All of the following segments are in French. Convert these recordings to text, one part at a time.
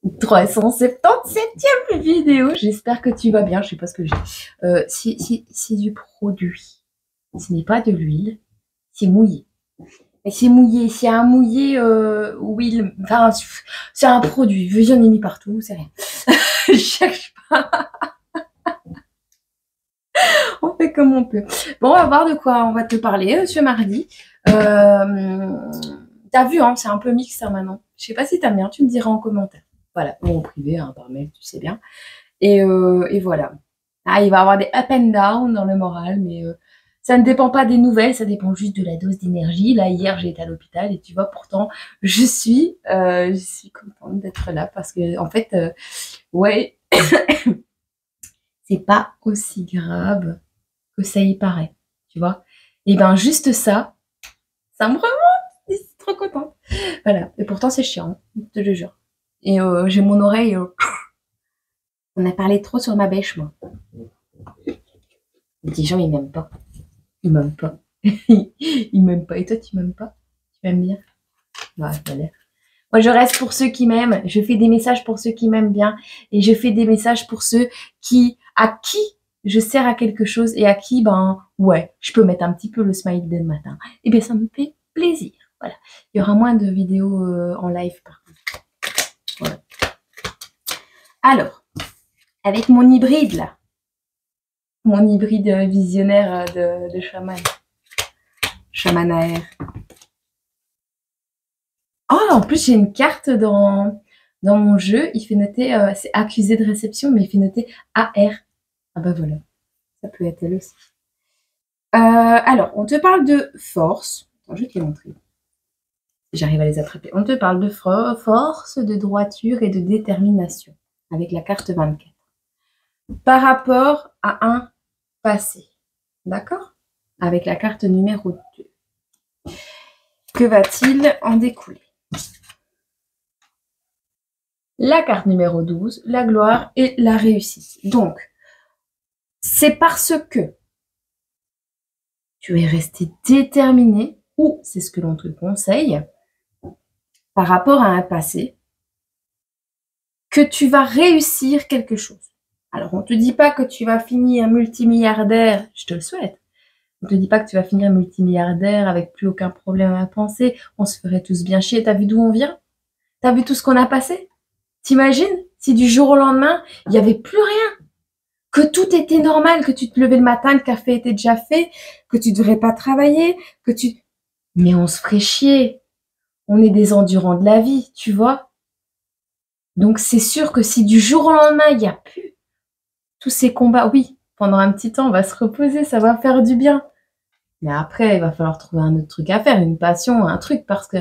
377e vidéo. J'espère que tu vas bien. Je sais pas ce que j'ai. C'est du produit. Ce n'est pas de l'huile. C'est mouillé. Et c'est mouillé. C'est un mouillé huile. Enfin, c'est un produit. J'en ai mis partout. C'est rien. Je cherche pas. On fait comme on peut. Bon, on va voir de quoi on va te parler ce mardi. T'as vu, hein, c'est un peu mixte ça maintenant. Je sais pas si t'aimes bien. Tu me diras en commentaire. Voilà, ou en privé, hein, par mail, tu sais bien. Et voilà. Ah, il va y avoir des up and down dans le moral, mais ça ne dépend pas des nouvelles, ça dépend juste de la dose d'énergie. Là, hier, j'ai été à l'hôpital et tu vois, pourtant, je suis contente d'être là parce que, en fait, ouais, c'est pas aussi grave que ça y paraît, tu vois. Et ben, juste ça, ça me remonte. Je suis trop contente. Voilà. Et pourtant, c'est chiant, je te le jure. Et j'ai mon oreille. On a parlé trop sur ma bêche, moi. Les gens, ils m'aiment pas. Ils m'aiment pas. Ils m'aiment pas. Et toi, tu m'aimes pas? Tu m'aimes bien? Ouais, voilà. Moi, je reste pour ceux qui m'aiment. Je fais des messages pour ceux qui m'aiment bien. Et je fais des messages pour ceux à qui je sers à quelque chose et à qui, ben, ouais, je peux mettre un petit peu le smile dès le matin. Et bien, ça me fait plaisir. Voilà. Il y aura moins de vidéos en live, par contre. Voilà. Alors, avec mon hybride, là. Mon hybride visionnaire de chaman. Chaman à air. Oh, en plus, j'ai une carte dans mon jeu. Il fait noter, c'est accusé de réception, mais il fait noter AR. Ah bah voilà, ça peut être elle aussi. Alors, on te parle de force. Attends, je vais te les montrer. J'arrive à les attraper. On te parle de force, de droiture et de détermination avec la carte 24. Par rapport à un passé. D'accord? Avec la carte numéro 2. Que va-t-il en découler? La carte numéro 12, la gloire et la réussite. Donc, c'est parce que tu es resté déterminé, ou c'est ce que l'on te conseille, par rapport à un passé, que tu vas réussir quelque chose. Alors, on ne te dit pas que tu vas finir multimilliardaire, je te le souhaite. On ne te dit pas que tu vas finir multimilliardaire avec plus aucun problème à penser, on se ferait tous bien chier. T'as vu d'où on vient? T'as vu tout ce qu'on a passé? T'imagines si du jour au lendemain, il n'y avait plus rien, que tout était normal, que tu te levais le matin, le café était déjà fait, que tu ne devrais pas travailler, que tu... Mais on se ferait chier. On est des endurants de la vie, tu vois. Donc c'est sûr que si du jour au lendemain, il n'y a plus tous ces combats, oui, pendant un petit temps, on va se reposer, ça va faire du bien. Mais après, il va falloir trouver un autre truc à faire, une passion, un truc, parce que,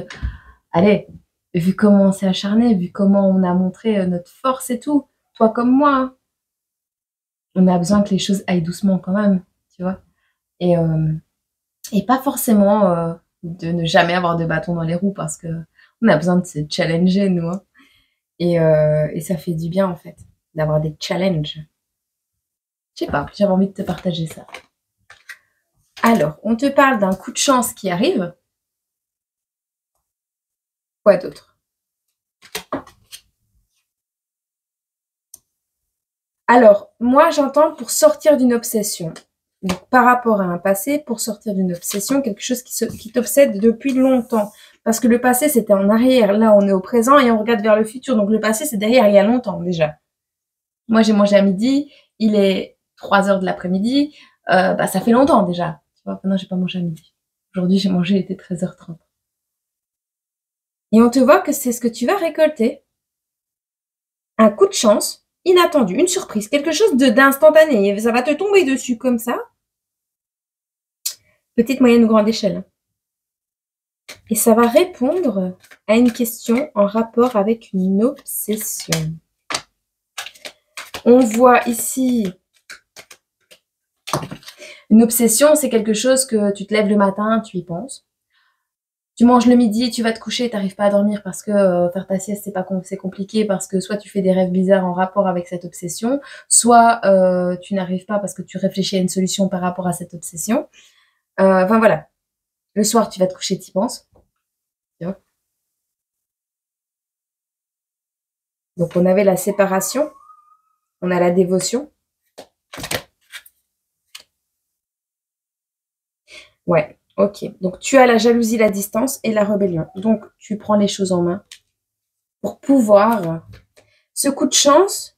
allez, vu comment on s'est acharné, vu comment on a montré notre force et tout, toi comme moi, hein, on a besoin que les choses aillent doucement quand même, tu vois. Et pas forcément de ne jamais avoir de bâton dans les roues parce que on a besoin de se challenger, nous. Hein. Et ça fait du bien, en fait, d'avoir des challenges. Je sais pas, j'avais envie de te partager ça. Alors, on te parle d'un coup de chance qui arrive. Quoi d'autre? Alors, moi, j'entends pour sortir d'une obsession. Donc, par rapport à un passé, pour sortir d'une obsession, quelque chose qui t'obsède depuis longtemps. Parce que le passé, c'était en arrière. Là, on est au présent et on regarde vers le futur. Donc, le passé, c'est derrière il y a longtemps déjà. Moi, j'ai mangé à midi. Il est 3 heures de l'après-midi. Bah, ça fait longtemps déjà. Tu vois, maintenant, j'ai pas mangé à midi. Aujourd'hui, j'ai mangé, il était 13h30. Et on te voit que c'est ce que tu vas récolter. Un coup de chance, inattendu, une surprise, quelque chose d'instantané. Ça va te tomber dessus comme ça. Petite, moyenne ou grande échelle. Et ça va répondre à une question en rapport avec une obsession. On voit ici une obsession, c'est quelque chose que tu te lèves le matin, tu y penses. Tu manges le midi, tu vas te coucher, tu n'arrives pas à dormir parce que faire ta sieste, c'est compliqué parce que soit tu fais des rêves bizarres en rapport avec cette obsession, soit tu n'arrives pas parce que tu réfléchis à une solution par rapport à cette obsession. Enfin voilà. Le soir, tu vas te coucher, tu y penses. Tu vois. Donc, on avait la séparation. On a la dévotion. Ouais, ok. Donc, tu as la jalousie, la distance et la rébellion. Donc, tu prends les choses en main pour pouvoir... Ce coup de chance,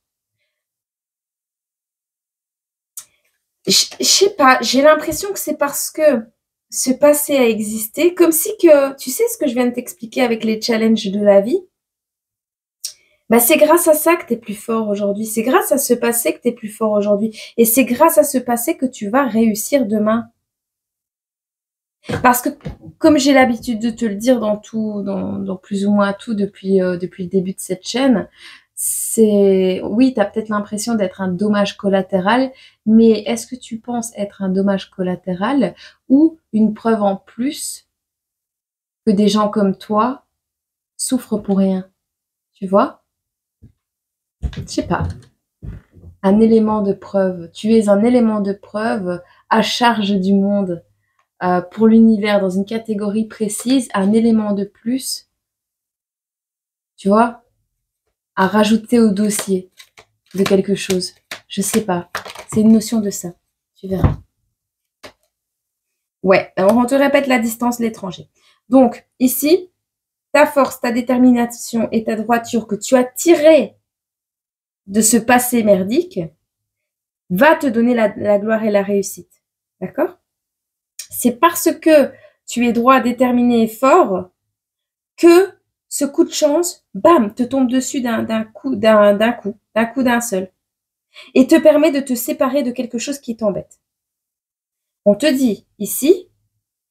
je sais pas, j'ai l'impression que c'est parce que ce passé a existé, comme si que, tu sais ce que je viens de t'expliquer avec les challenges de la vie, bah c'est grâce à ça que tu es plus fort aujourd'hui, c'est grâce à ce passé que tu es plus fort aujourd'hui, et c'est grâce à ce passé que tu vas réussir demain. Parce que, comme j'ai l'habitude de te le dire dans tout, dans plus ou moins tout depuis le début de cette chaîne, oui, tu as peut-être l'impression d'être un dommage collatéral, mais est-ce que tu penses être un dommage collatéral ou une preuve en plus que des gens comme toi souffrent pour rien? Tu vois? Je sais pas. Un élément de preuve. Tu es un élément de preuve à charge du monde. Pour l'univers, dans une catégorie précise, un élément de plus, tu vois, à rajouter au dossier de quelque chose. Je sais pas. C'est une notion de ça. Tu verras. Ouais, alors on te répète la distance, l'étranger. Donc, ici, ta force, ta détermination et ta droiture que tu as tirée de ce passé merdique va te donner la gloire et la réussite. D'accord? C'est parce que tu es droit, déterminé et fort que ce coup de chance, bam, te tombe dessus d'un coup d'un seul. Et te permet de te séparer de quelque chose qui t'embête. On te dit ici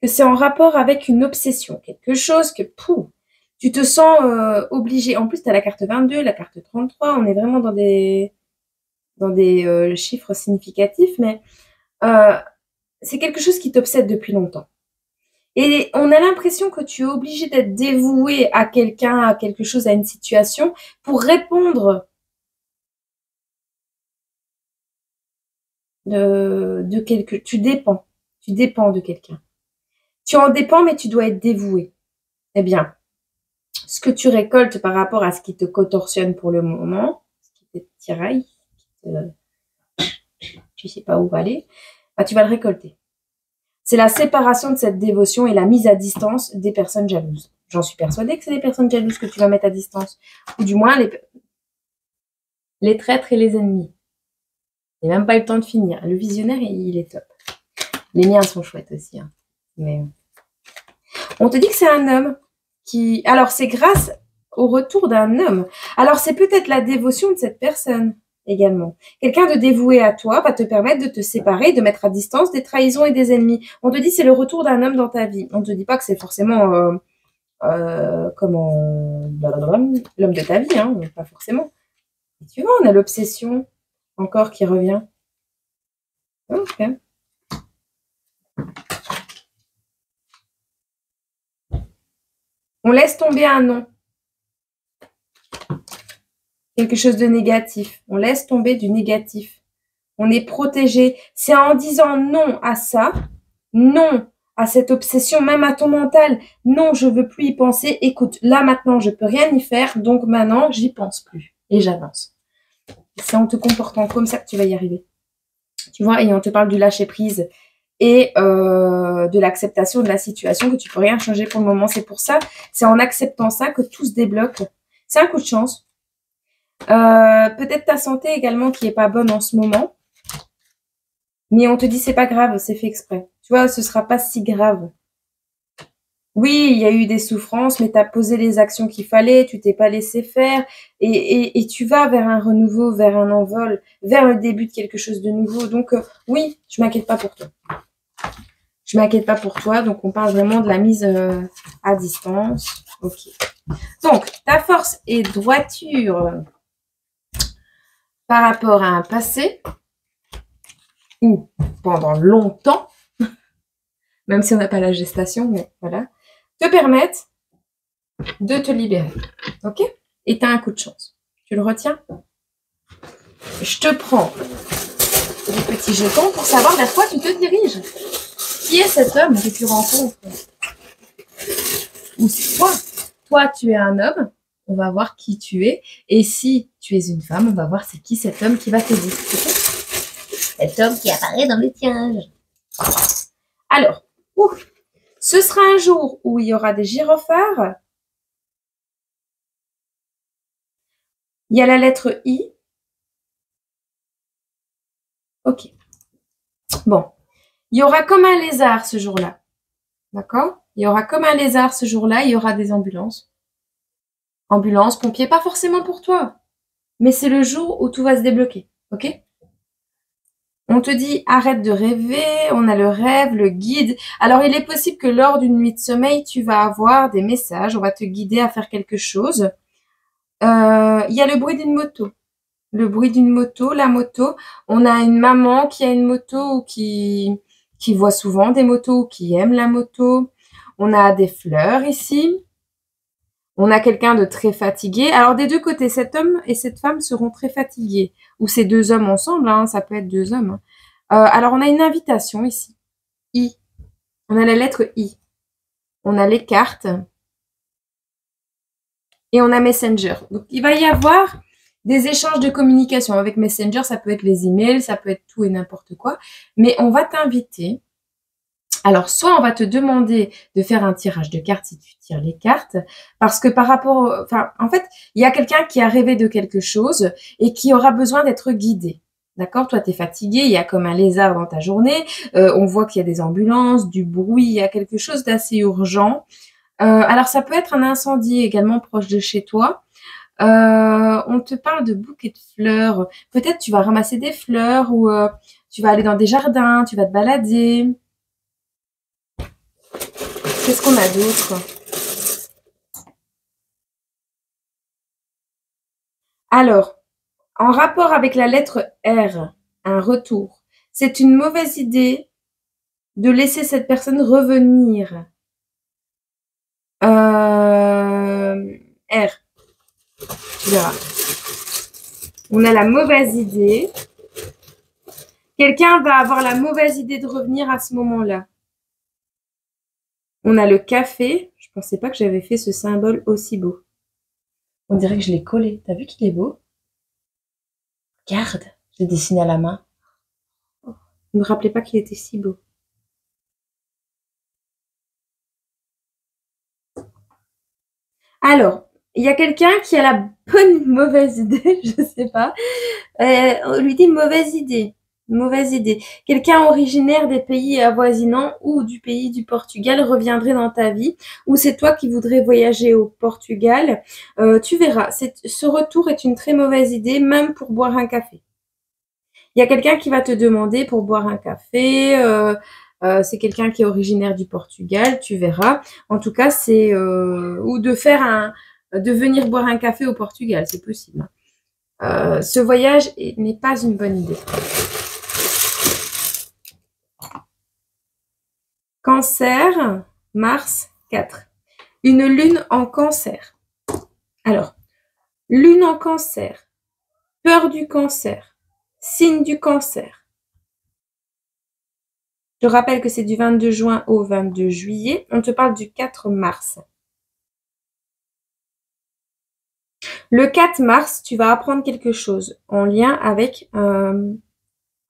que c'est en rapport avec une obsession, quelque chose que, tu te sens obligé. En plus, tu as la carte 22, la carte 33, on est vraiment dans des chiffres significatifs, mais c'est quelque chose qui t'obsède depuis longtemps. Et on a l'impression que tu es obligé d'être dévoué à quelqu'un, à quelque chose, à une situation, pour répondre de quelque... Tu dépends de quelqu'un. Tu en dépends, mais tu dois être dévoué. Eh bien, ce que tu récoltes par rapport à ce qui te contorsionne pour le moment, ce qui te tiraille, tu sais pas où aller, bah, tu vas le récolter. C'est la séparation de cette dévotion et la mise à distance des personnes jalouses. J'en suis persuadée que c'est les personnes jalouses que tu vas mettre à distance. Ou du moins les traîtres et les ennemis. Il n'y a même pas eu le temps de finir. Le visionnaire, il est top. Les miens sont chouettes aussi. Hein. Mais on te dit que c'est un homme qui... Alors, c'est grâce au retour d'un homme. Alors, c'est peut-être la dévotion de cette personne également. Quelqu'un de dévoué à toi va te permettre de te séparer, de mettre à distance des trahisons et des ennemis. On te dit c'est le retour d'un homme dans ta vie. On te dit pas que c'est forcément l'homme de ta vie, hein, pas forcément. Et tu vois, on a l'obsession encore qui revient. Ok. On laisse tomber un non. Quelque chose de négatif. On laisse tomber du négatif. On est protégé. C'est en disant non à ça, non à cette obsession, même à ton mental. Non, je veux plus y penser. Écoute, là maintenant, je peux rien y faire. Donc maintenant, j'y pense plus. Et j'avance. C'est en te comportant comme ça que tu vas y arriver. Tu vois, et on te parle du lâcher prise et de l'acceptation de la situation, que tu peux rien changer pour le moment. C'est pour ça, c'est en acceptant ça que tout se débloque. C'est un coup de chance. Peut-être ta santé également qui est pas bonne en ce moment. Mais on te dit c'est pas grave, c'est fait exprès. Tu vois, ce sera pas si grave. Oui, il y a eu des souffrances, mais tu as posé les actions qu'il fallait, tu t'es pas laissé faire et tu vas vers un renouveau, vers un envol, vers le début de quelque chose de nouveau. Donc oui, je m'inquiète pas pour toi. Je m'inquiète pas pour toi. Donc on parle vraiment de la mise à distance. Ok. Donc ta force et droiture par rapport à un passé ou pendant longtemps, même si on n'a pas la gestation, mais voilà, te permettent de te libérer. Ok? Et tu as un coup de chance. Tu le retiens? Je te prends des petits jetons pour savoir vers quoi tu te diriges. Qui est cet homme que tu rencontres? Ou toi, tu es un homme on va voir qui tu es. Et si tu es une femme, on va voir c'est qui cet homme qui va t'aider. Cet homme qui apparaît dans le tirage. Alors, ce sera un jour où il y aura des gyrophares. Il y a la lettre I. Ok. Bon. Il y aura comme un lézard ce jour-là. D'accord? Il y aura comme un lézard ce jour-là. Il y aura des ambulances. Ambulances, pompiers, pas forcément pour toi. Mais c'est le jour où tout va se débloquer. Ok? On te dit arrête de rêver, on a le rêve, le guide. Alors il est possible que lors d'une nuit de sommeil, tu vas avoir des messages, on va te guider à faire quelque chose. Il y a le bruit d'une moto. Le bruit d'une moto, la moto. On a une maman qui a une moto ou qui voit souvent des motos ou qui aime la moto. On a des fleurs ici. On a quelqu'un de très fatigué. Alors des deux côtés, cet homme et cette femme seront très fatigués. Ou ces deux hommes ensemble, hein, ça peut être deux hommes. Alors on a une invitation ici. I. On a la lettre I. On a les cartes. Et on a Messenger. Donc il va y avoir des échanges de communication. Avec Messenger, ça peut être les emails, ça peut être tout et n'importe quoi. Mais on va t'inviter. Alors, soit on va te demander de faire un tirage de cartes si tu tires les cartes, parce que par rapport, en fait, il y a quelqu'un qui a rêvé de quelque chose et qui aura besoin d'être guidé. D'accord? Toi, tu es fatigué, il y a comme un lézard dans ta journée, on voit qu'il y a des ambulances, du bruit, il y a quelque chose d'assez urgent. Alors, ça peut être un incendie également proche de chez toi. On te parle de bouquets de fleurs. Peut-être tu vas ramasser des fleurs ou tu vas aller dans des jardins, tu vas te balader. Qu'est-ce qu'on a d'autre? Alors, en rapport avec la lettre R, un retour. C'est une mauvaise idée de laisser cette personne revenir. R, tu verras. On a la mauvaise idée. Quelqu'un va avoir la mauvaise idée de revenir à ce moment-là. On a le café. Je pensais pas que j'avais fait ce symbole aussi beau. On dirait que je l'ai collé. T'as vu qu'il est beau? Regarde, je l'ai dessiné à la main. Oh, je ne me rappelais pas qu'il était si beau. Alors, il y a quelqu'un qui a la bonne mauvaise idée, je sais pas. On lui dit mauvaise idée. Mauvaise idée. Quelqu'un originaire des pays avoisinants ou du pays du Portugal reviendrait dans ta vie, ou c'est toi qui voudrais voyager au Portugal. Tu verras, ce retour est une très mauvaise idée, même pour boire un café. Il y a quelqu'un qui va te demander pour boire un café. C'est quelqu'un qui est originaire du Portugal, tu verras. En tout cas, c'est ou de venir boire un café au Portugal, c'est possible. Ce voyage n'est pas une bonne idée. Cancer, Mars 4. Une lune en cancer. Alors, lune en cancer, peur du cancer, signe du cancer. Je rappelle que c'est du 22 juin au 22 juillet. On te parle du 4 mars. Le 4 mars, tu vas apprendre quelque chose en lien avec un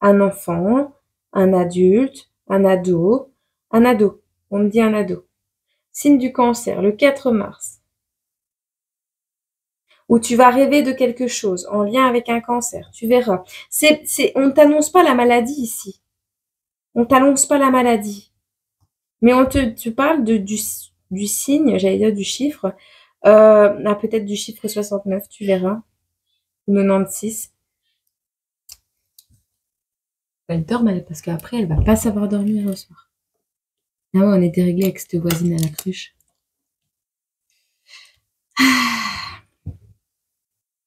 enfant, un adulte, un ado. Un ado. On me dit un ado. Signe du cancer, le 4 mars. Où tu vas rêver de quelque chose en lien avec un cancer. Tu verras. On ne t'annonce pas la maladie ici. On t'annonce pas la maladie. Mais tu parles du signe, j'allais dire du chiffre. Peut-être du chiffre 69, tu verras. 96. Elle dort mal parce qu'après, elle va pas savoir dormir le soir. Ah ouais, on est déréglé avec cette voisine à la cruche.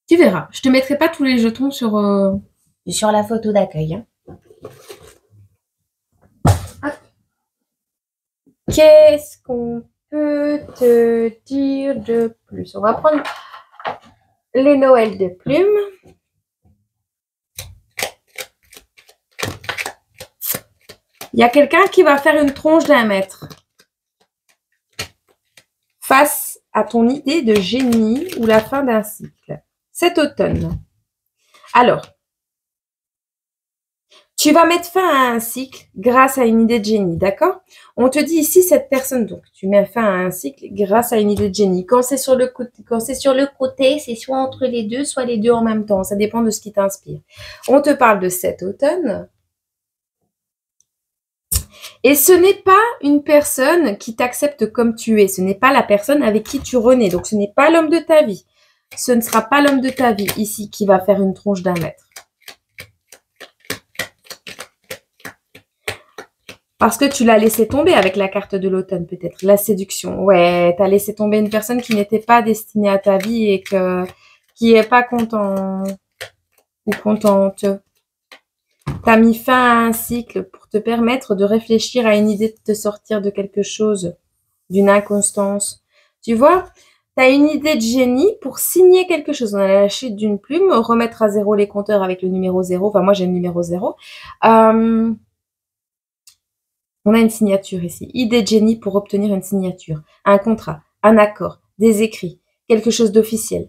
Tu verras. Je te mettrai pas tous les jetons sur la photo d'accueil. Hein. Qu'est-ce qu'on peut te dire de plus? On va prendre les Noëls de plumes. Il y a quelqu'un qui va faire une tronche d'1 mètre face à ton idée de génie ou la fin d'un cycle. Cet automne. Alors, tu vas mettre fin à un cycle grâce à une idée de génie, d'accord? On te dit ici, cette personne, donc, tu mets fin à un cycle grâce à une idée de génie. Quand c'est sur le côté, c'est soit entre les deux, soit les deux en même temps. Ça dépend de ce qui t'inspire. On te parle de cet automne. Et ce n'est pas une personne qui t'accepte comme tu es. Ce n'est pas la personne avec qui tu renais. Donc, ce n'est pas l'homme de ta vie. Ce ne sera pas l'homme de ta vie ici qui va faire une tronche d'1 mètre. Parce que tu l'as laissé tomber avec la carte de l'automne, peut-être. La séduction. Ouais, tu as laissé tomber une personne qui n'était pas destinée à ta vie et qui est pas content ou contente. Tu as mis fin à un cycle pour te permettre de réfléchir à une idée de te sortir de quelque chose, d'une inconstance. Tu vois, tu as une idée de génie pour signer quelque chose. On a la chute d'une plume, remettre à zéro les compteurs avec le numéro 0. Enfin, moi, j'ai le numéro 0. On a une signature ici. Idée de génie pour obtenir une signature, un contrat, un accord, des écrits, quelque chose d'officiel.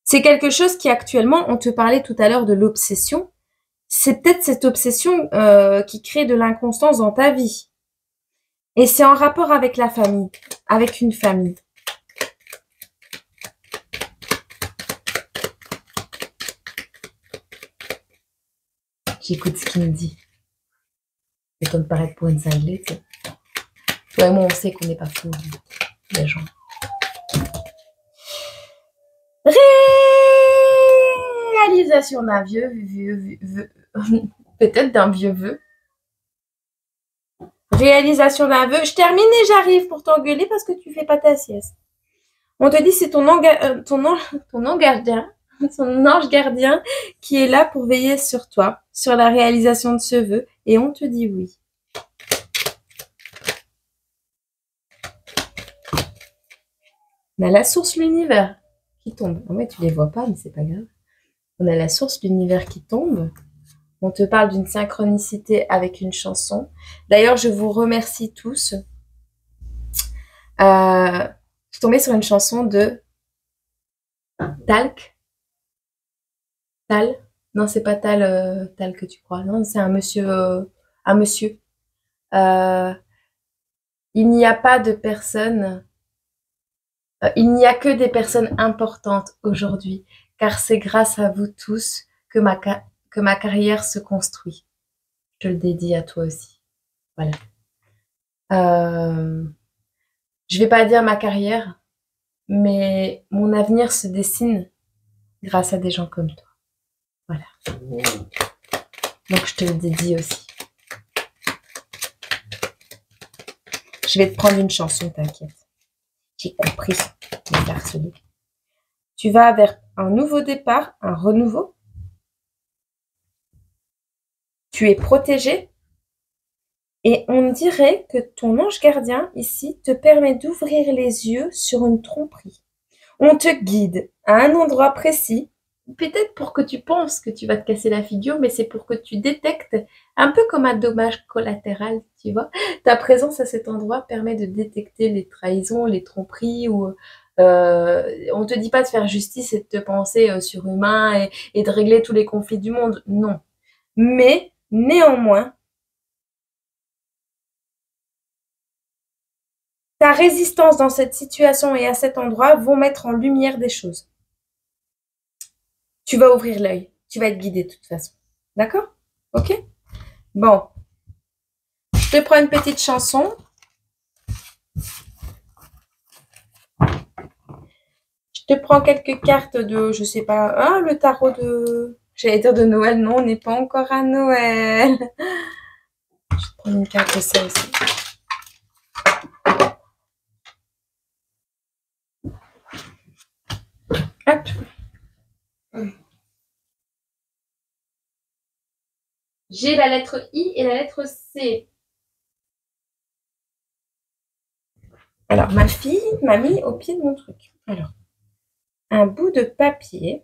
C'est quelque chose qui actuellement, on te parlait tout à l'heure de l'obsession. C'est peut-être cette obsession qui crée de l'inconstance dans ta vie. Et c'est en rapport avec la famille, avec une famille. J'écoute ce qu'il me dit. C'est comme paraître pour une cinglée, tu sais. Toi et moi, on sait qu'on n'est pas fous, les gens. Réalisation d'un vieux peut-être d'un vieux vœu. Réalisation d'un vœu. Je termine et j'arrive pour t'engueuler parce que tu fais pas ta sieste. On te dit c'est ton ange gardien qui est là pour veiller sur toi, sur la réalisation de ce vœu, et on te dit oui. On a la source, l'univers qui tombe. En fait, tu les vois pas, mais c'est pas grave. On a la source, l'univers qui tombe. On te parle d'une synchronicité avec une chanson. D'ailleurs, je vous remercie tous. Je suis tombée sur une chanson de Talc. Tal. Non, c'est pas Tal, Tal que tu crois. Non, c'est un monsieur. Il n'y a pas de personnes. Il n'y a que des personnes importantes aujourd'hui, car c'est grâce à vous tous que ma carrière se construit. Je le dédie à toi aussi. Voilà. Je vais pas dire ma carrière, mais mon avenir se dessine grâce à des gens comme toi. Voilà. Donc je te le dédie aussi. Je vais te prendre une chanson, t'inquiète. J'ai compris, mon harcelé. Tu vas vers un nouveau départ, un renouveau. Tu es protégé. Et on dirait que ton ange gardien, ici, te permet d'ouvrir les yeux sur une tromperie. On te guide à un endroit précis, peut-être pour que tu penses que tu vas te casser la figure, mais c'est pour que tu détectes, un peu comme un dommage collatéral, tu vois. Ta présence à cet endroit permet de détecter les trahisons, les tromperies, ou on te dit pas de faire justice et de te penser surhumain et de régler tous les conflits du monde, non. Mais, néanmoins, ta résistance dans cette situation et à cet endroit vont mettre en lumière des choses. Tu vas ouvrir l'œil. Tu vas être guidé de toute façon. D'accord? Ok? Bon. Je te prends une petite chanson. Je te prends quelques cartes de, je sais pas, le tarot de... J'allais dire de Noël. Non, on n'est pas encore à Noël. Je te prends une carte de ça aussi. Hop. J'ai la lettre I et la lettre C. Alors, ma fille m'a mis au pied de mon truc. Alors, un bout de papier,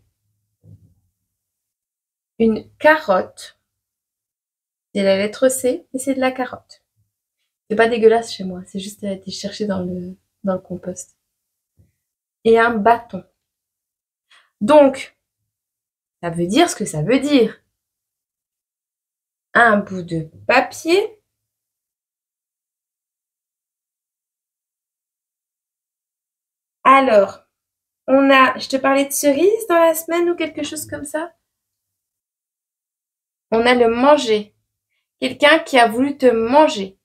une carotte, c'est la lettre C et c'est de la carotte. C'est pas dégueulasse chez moi, c'est juste elle a été cherchée dans le compost. et un bâton. Donc, ça veut dire ce que ça veut dire. Un bout de papier. Alors, je te parlais de cerises dans la semaine ou quelque chose comme ça? On a le manger. Quelqu'un qui a voulu te manger.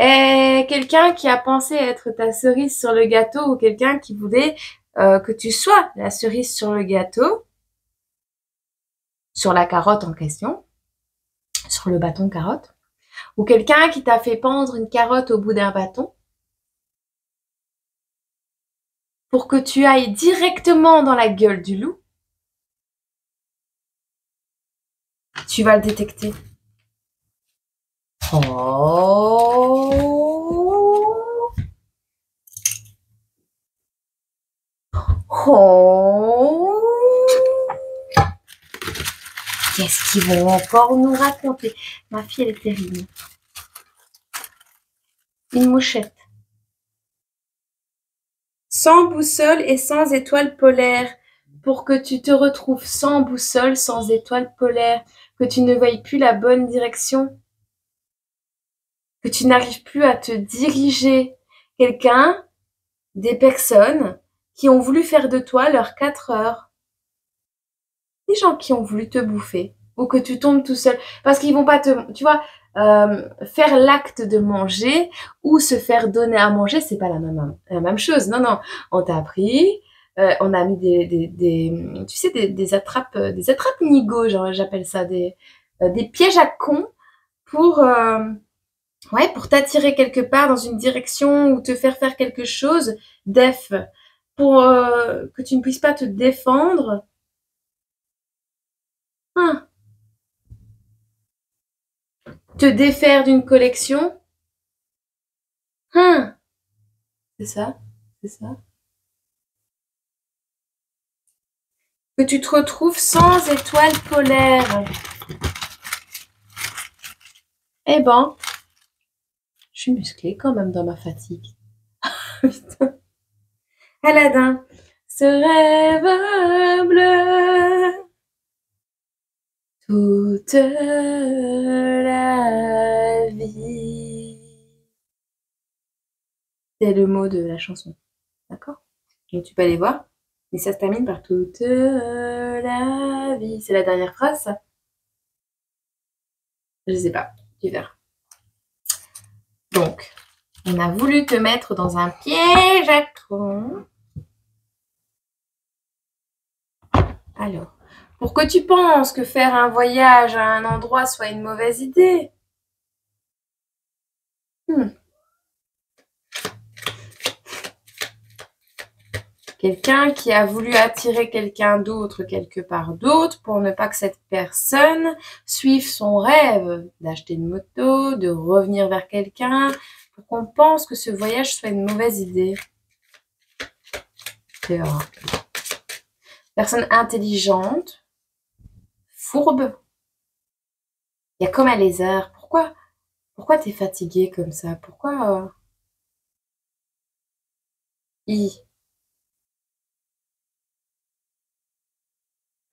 Et quelqu'un qui a pensé être ta cerise sur le gâteau ou quelqu'un qui voulait que tu sois la cerise sur le gâteau, sur la carotte en question, sur le bâton carotte, ou quelqu'un qui t'a fait pendre une carotte au bout d'un bâton pour que tu ailles directement dans la gueule du loup, tu vas le détecter. Oh. Oh. Qu'est-ce qu'ils vont encore nous raconter? Ma fille, elle est terrible. Une mouchette. Sans boussole et sans étoile polaire. Pour que tu te retrouves sans boussole, sans étoile polaire, que tu ne veuilles plus la bonne direction, que tu n'arrives plus à te diriger. Quelqu'un, des personnes qui ont voulu faire de toi leurs 4 heures. Des gens qui ont voulu te bouffer ou que tu tombes tout seul. Parce qu'ils vont pas tu vois, faire l'acte de manger ou se faire donner à manger, c'est pas la même chose. Non, non. On t'a appris, on a mis tu sais, des attrapes nigots, genre, j'appelle ça, des pièges à cons pour, ouais, pour t'attirer quelque part dans une direction ou te faire quelque chose d'eff, pour que tu ne puisses pas te défendre. Hein. Te défaire d'une collection. Hein. C'est ça, c'est ça. Que tu te retrouves sans étoile polaire. Eh ben, je suis musclée quand même dans ma fatigue. Putain. Aladdin, ce rêve bleu, toute la vie. C'est le mot de la chanson, d'accord? Donc tu peux aller voir. Mais ça se termine par toute la vie. C'est la dernière phrase, ça? Je sais pas, tu verras. Donc, on a voulu te mettre dans un piège à con. Alors, pour que tu penses que faire un voyage à un endroit soit une mauvaise idée. Quelqu'un qui a voulu attirer quelqu'un d'autre quelque part d'autre pour ne pas que cette personne suive son rêve d'acheter une moto, de revenir vers quelqu'un, pour qu'on pense que ce voyage soit une mauvaise idée. Personne intelligente, fourbe. Il y a comme un lézard. Pourquoi t'es fatigué comme ça? Pourquoi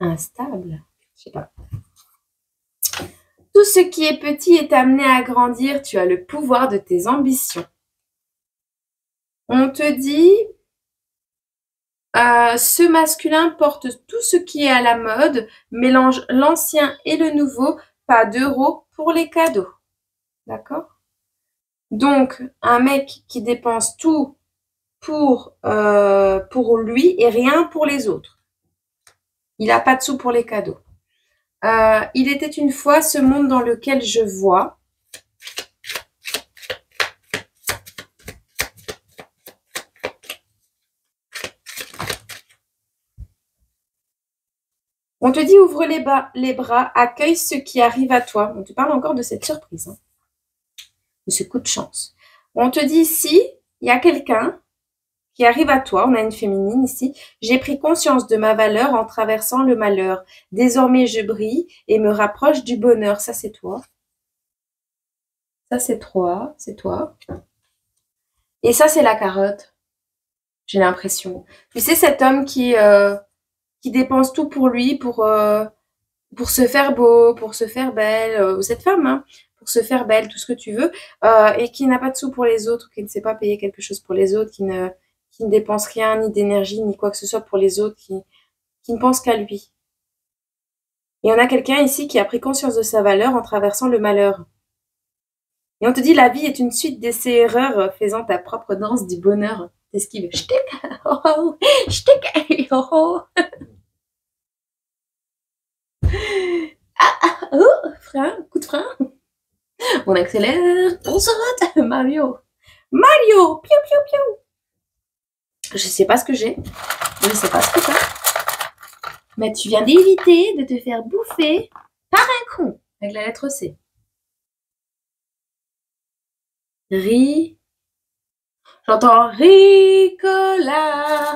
instable? Je sais pas. Tout ce qui est petit est amené à grandir. Tu as le pouvoir de tes ambitions. On te dit, ce masculin porte tout ce qui est à la mode, mélange l'ancien et le nouveau, pas d'euros pour les cadeaux. D'accord? Donc, un mec qui dépense tout pour lui et rien pour les autres. Il n'a pas de sous pour les cadeaux. Il était une fois ce monde dans lequel je vois. On te dit ouvre les bras, accueille ce qui arrive à toi. On te parle encore de cette surprise, hein, de ce coup de chance. On te dit ici, il y a quelqu'un qui arrive à toi. On a une féminine ici. J'ai pris conscience de ma valeur en traversant le malheur. Désormais, je brille et me rapproche du bonheur. Ça, c'est toi. Ça, c'est toi. Et ça, c'est la carotte. J'ai l'impression. Tu sais, cet homme qui dépense tout pour lui, pour se faire beau, pour se faire belle, ou cette femme, hein, pour se faire belle, tout ce que tu veux, et qui n'a pas de sous pour les autres, qui ne sait pas payer quelque chose pour les autres, qui ne dépense rien, ni d'énergie, ni quoi que ce soit pour les autres, qui ne pense qu'à lui. Et on a quelqu'un ici qui a pris conscience de sa valeur en traversant le malheur. Et on te dit, la vie est une suite d'essais erreurs faisant ta propre danse du bonheur. T'esquives. Ch'tic, oh, oh, ch'tic, oh, oh. Oh, frein, coup de frein. On accélère, on saute. Mario. Mario, piou, piou, piou. Je sais pas ce que j'ai. Je sais pas ce que t'as. Mais tu viens d'éviter de te faire bouffer par un con. Avec la lettre C. Ri. J'entends Ricola.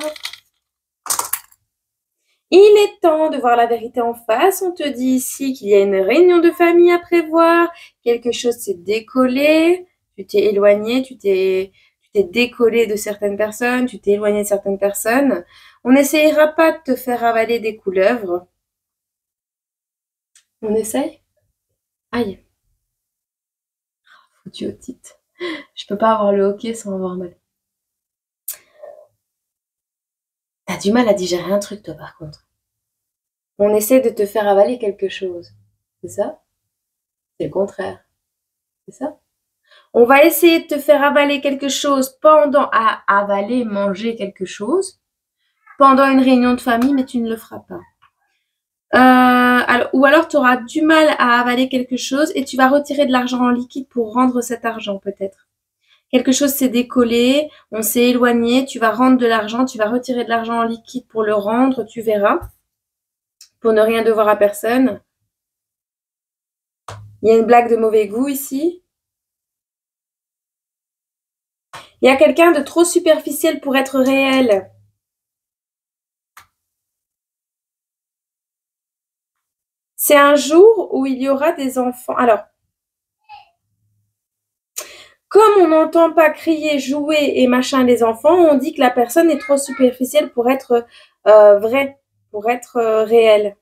Il est temps de voir la vérité en face. On te dit ici qu'il y a une réunion de famille à prévoir. Quelque chose s'est décollé. Tu t'es éloigné, tu t'es décollé de certaines personnes, tu t'es éloigné de certaines personnes. On n'essayera pas de te faire avaler des couleuvres. On essaye? Aïe, foutu au titre. Je peux pas avoir le hockey sans avoir mal. T'as du mal à digérer un truc, toi, par contre. On essaie de te faire avaler quelque chose. C'est ça? C'est le contraire. C'est ça? On va essayer de te faire avaler quelque chose manger quelque chose pendant une réunion de famille, mais tu ne le feras pas. Ou alors tu auras du mal à avaler quelque chose et tu vas retirer de l'argent en liquide pour rendre cet argent peut-être. Quelque chose s'est décollé, on s'est éloigné, tu vas rendre de l'argent, tu vas retirer de l'argent en liquide pour le rendre, tu verras, pour ne rien devoir à personne. Il y a une blague de mauvais goût ici. Il y a quelqu'un de trop superficiel pour être réel. C'est un jour où il y aura des enfants. Alors, comme on n'entend pas crier, jouer et machin les enfants, on dit que la personne est trop superficielle pour être vraie, pour être réelle.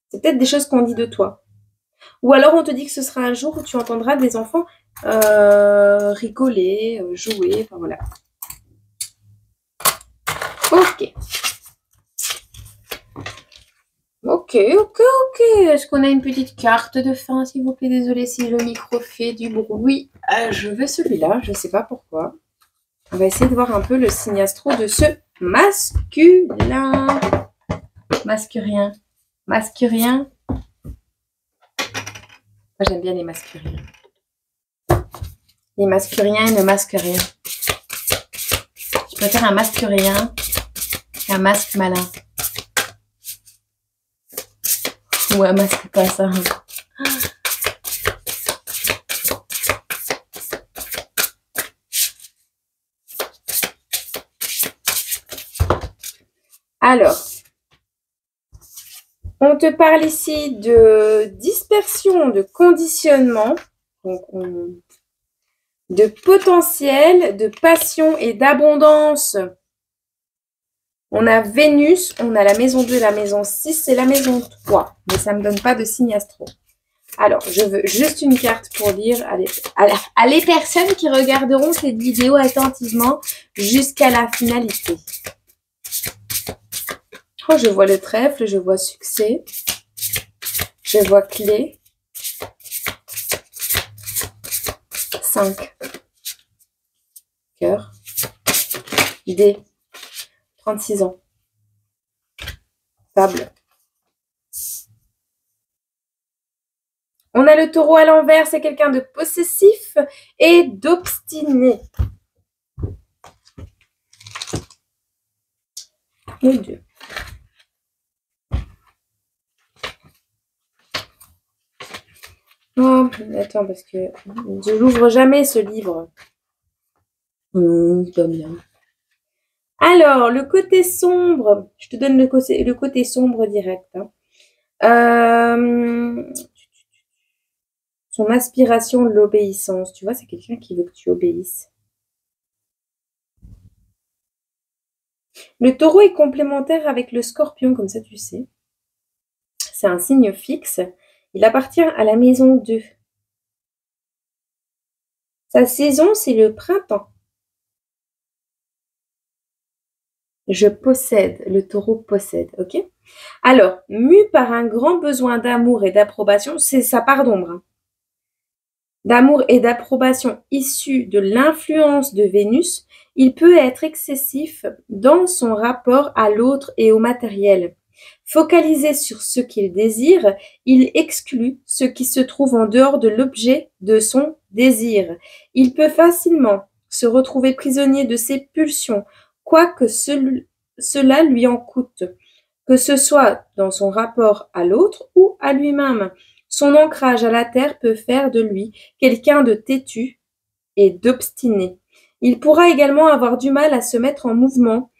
C'est peut-être des choses qu'on dit de toi. Ou alors on te dit que ce sera un jour où tu entendras des enfants rigoler, jouer, enfin voilà. Ok. Ok. Est-ce qu'on a une petite carte de fin, s'il vous plaît? Désolée si le micro fait du bruit. Je veux celui-là, je ne sais pas pourquoi. On va essayer de voir un peu le signe astro de ce masculin. Masculien. Masculien. Moi, j'aime bien les masculins. Les masculins ne masquent rien. Je préfère un masculin qu'un masque malin. Ou un masque pas ça. Alors, on te parle ici de dispersion, de conditionnement, donc de potentiel, de passion et d'abondance. On a Vénus, on a la maison 2, la maison 6 et la maison 3. Mais ça ne me donne pas de signe astro. Alors, je veux juste une carte pour lire à les personnes qui regarderont cette vidéo attentivement jusqu'à la finalité. Oh, je vois le trèfle, je vois succès, je vois clé. 5. Cœur. D. 36 ans. Table. On a le taureau à l'envers, c'est quelqu'un de possessif et d'obstiné. Les deux. Oh, attends, parce que je l'ouvre jamais ce livre. Pas bien. Alors, le côté sombre, je te donne le côté sombre direct. Son aspiration, l'obéissance. Tu vois, c'est quelqu'un qui veut que tu obéisses. Le taureau est complémentaire avec le scorpion, comme ça tu sais. C'est un signe fixe. Il appartient à la maison 2. Sa saison, c'est le printemps. Je possède, le taureau possède, ok? Alors, mu par un grand besoin d'amour et d'approbation, c'est sa part d'ombre, hein. D'amour et d'approbation issus de l'influence de Vénus, il peut être excessif dans son rapport à l'autre et au matériel. Focalisé sur ce qu'il désire, il exclut ce qui se trouve en dehors de l'objet de son désir. Il peut facilement se retrouver prisonnier de ses pulsions, quoique cela lui en coûte, que ce soit dans son rapport à l'autre ou à lui-même. Son ancrage à la terre peut faire de lui quelqu'un de têtu et d'obstiné. Il pourra également avoir du mal à se mettre en mouvement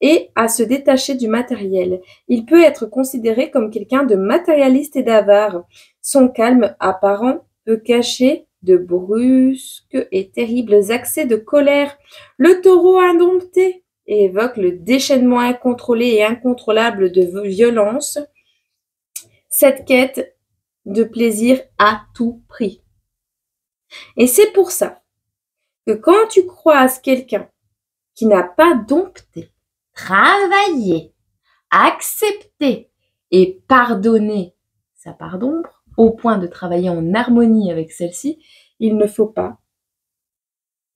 et à se détacher du matériel. Il peut être considéré comme quelqu'un de matérialiste et d'avare. Son calme apparent peut cacher de brusques et terribles accès de colère. Le taureau indompté évoque le déchaînement incontrôlé et incontrôlable de violence. Cette quête de plaisir à tout prix. Et c'est pour ça que quand tu croises quelqu'un qui n'a pas dompté, travaillé, accepté et pardonné sa part d'ombre, au point de travailler en harmonie avec celle-ci, il ne faut pas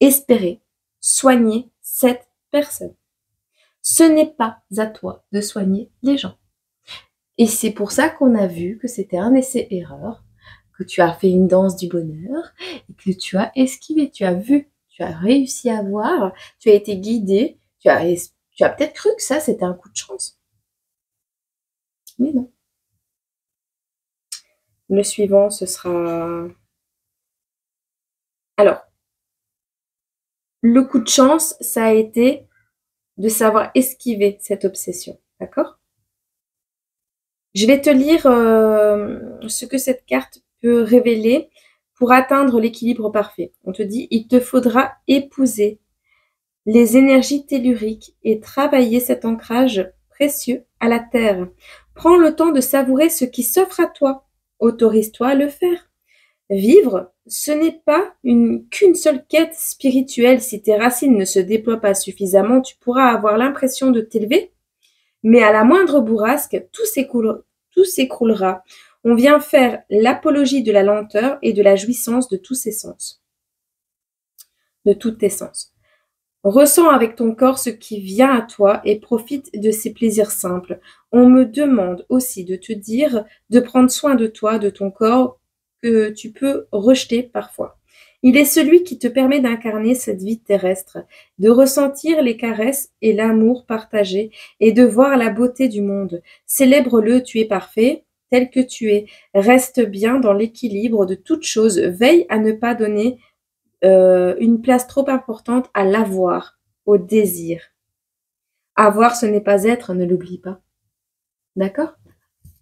espérer soigner cette personne. Ce n'est pas à toi de soigner les gens. Et c'est pour ça qu'on a vu que c'était un essai-erreur, que tu as fait une danse du bonheur et que tu as esquivé, tu as vu, tu as réussi à voir, tu as été guidé, tu as peut-être cru que ça c'était un coup de chance. Mais non. Le suivant, ce sera... Alors, le coup de chance, ça a été de savoir esquiver cette obsession, d'accord? Je vais te lire ce que cette carte peut révéler pour atteindre l'équilibre parfait. On te dit, il te faudra épouser les énergies telluriques et travailler cet ancrage précieux à la terre. Prends le temps de savourer ce qui s'offre à toi. Autorise-toi à le faire. Vivre, ce n'est pas qu'une seule quête spirituelle. Si tes racines ne se déploient pas suffisamment, tu pourras avoir l'impression de t'élever, mais à la moindre bourrasque, tout s'écroulera. On vient faire l'apologie de la lenteur et de la jouissance de tous ses sens, de tous tes sens. Ressens avec ton corps ce qui vient à toi et profite de ces plaisirs simples. On me demande aussi de te dire de prendre soin de toi, de ton corps, que tu peux rejeter parfois. Il est celui qui te permet d'incarner cette vie terrestre, de ressentir les caresses et l'amour partagé et de voir la beauté du monde. Célèbre-le, tu es parfait, tel que tu es. Reste bien dans l'équilibre de toutes choses. Veille à ne pas donner une place trop importante à l'avoir, au désir. Avoir, ce n'est pas être, ne l'oublie pas. D'accord?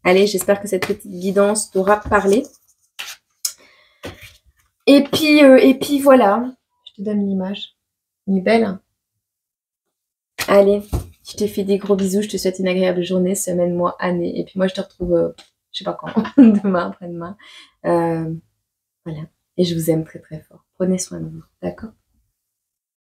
Allez, j'espère que cette petite guidance t'aura parlé. Et puis voilà, je te donne l'image. Elle est belle, hein? Allez, je te fais des gros bisous, je te souhaite une agréable journée, semaine, mois, année. Et puis moi, je te retrouve, je sais pas quand, demain, après-demain. Voilà. Et je vous aime très très fort. Prenez soin de vous, d'accord?